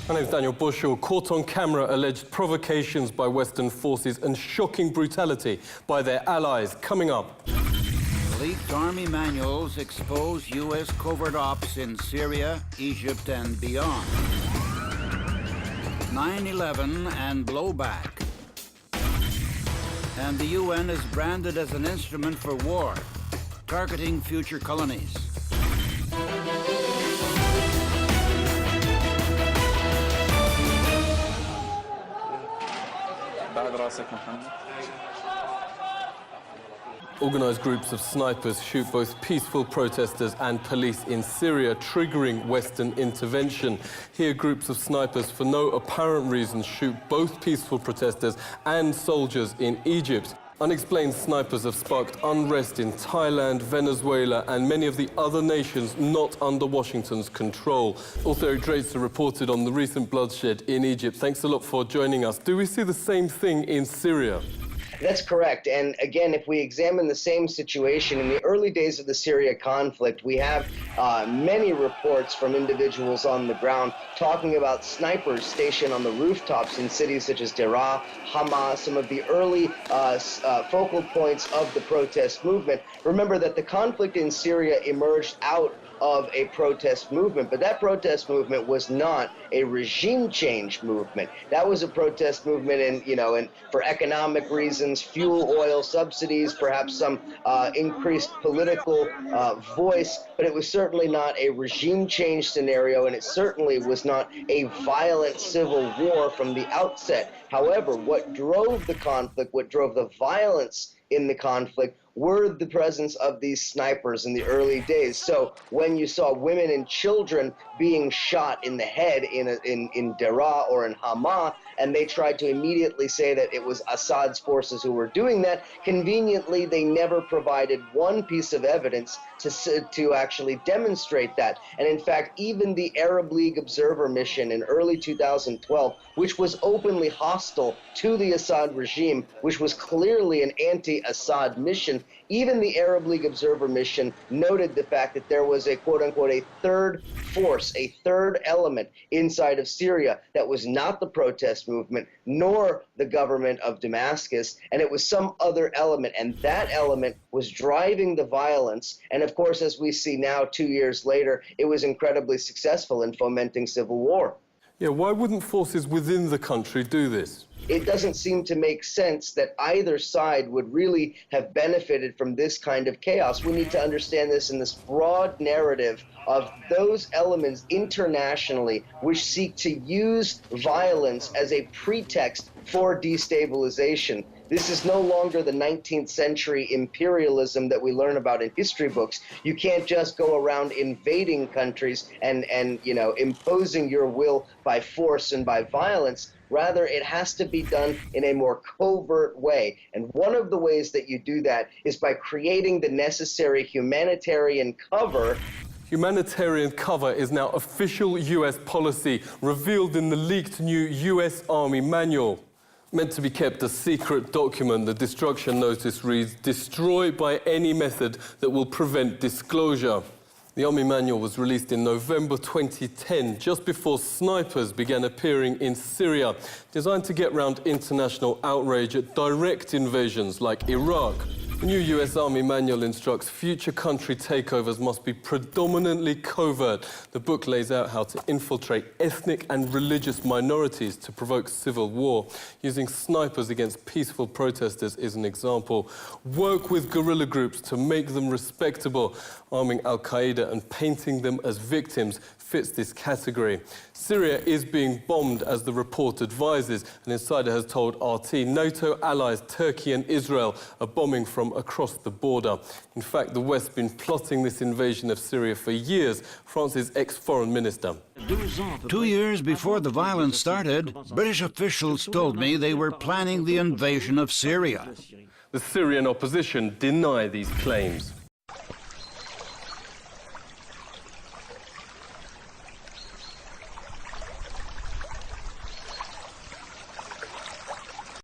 My name's Daniel Bushell. Caught on camera alleged provocations by Western forces and shocking brutality by their allies. Coming up. Leaked army manuals expose U.S. covert ops in Syria, Egypt, and beyond. 9/11 and blowback. And the UN is branded as an instrument for war, targeting future colonies. Organised groups of snipers shoot both peaceful protesters and police in Syria, triggering Western intervention. Here, groups of snipers, for no apparent reason, shoot both peaceful protesters and soldiers in Egypt. Unexplained snipers have sparked unrest in Thailand, Venezuela, and many of the other nations not under Washington's control. Also, Eric Draitser reported on the recent bloodshed in Egypt. Thanks a lot for joining us. Do we see the same thing in Syria? That's correct. And again, if we examine the same situation in the early days of the Syria conflict, we have many reports from individuals on the ground talking about snipers stationed on the rooftops in cities such as Deraa, Hama, some of the early focal points of the protest movement. Remember that the conflict in Syria emerged out of a protest movement, but that protest movement was not a regime change movement. That was a protest movement and for economic reasons, fuel oil subsidies, perhaps some increased political voice, but it was certainly not a regime change scenario, and it certainly was not a violent civil war from the outset. However, what drove the conflict, what drove the violence in the conflict, were the presence of these snipers in the early days. So when you saw women and children being shot in the head in Deraa or in Hama, and they tried to immediately say that it was Assad's forces who were doing that, conveniently they never provided one piece of evidence to actually demonstrate that. And in fact, even the Arab League observer mission in early 2012, which was openly hostile to the Assad regime, which was clearly an anti-Assad mission, even the Arab League observer mission noted the fact that there was a quote-unquote a third force, a third element inside of Syria that was not the protest movement nor the government of Damascus, and it was some other element, and that element was driving the violence. And of course, as we see now 2 years later, it was incredibly successful in fomenting civil war. Yeah, why wouldn't forces within the country do this? It doesn't seem to make sense that either side would really have benefited from this kind of chaos. We need to understand this in this broad narrative of those elements internationally which seek to use violence as a pretext for destabilization. This is no longer the 19th century imperialism that we learn about in history books. You can't just go around invading countries and imposing your will by force and by violence. Rather, it has to be done in a more covert way. And one of the ways that you do that is by creating the necessary humanitarian cover. Humanitarian cover is now official U.S. policy, revealed in the leaked new U.S. Army manual. Meant to be kept a secret document, the destruction notice reads, "Destroy by any method that will prevent disclosure." The Army manual was released in November 2010, just before snipers began appearing in Syria, designed to get round international outrage at direct invasions like Iraq. The new US Army manual instructs future country takeovers must be predominantly covert. The book lays out how to infiltrate ethnic and religious minorities to provoke civil war. Using snipers against peaceful protesters is an example. Work with guerrilla groups to make them respectable. Arming Al-Qaeda and painting them as victims fits this category. Syria is being bombed, as the report advises. An insider has told RT NATO allies Turkey and Israel are bombing from across the border. In fact, the West's been plotting this invasion of Syria for years. France's ex-foreign minister. 2 years before the violence started, British officials told me they were planning the invasion of Syria. The Syrian opposition deny these claims.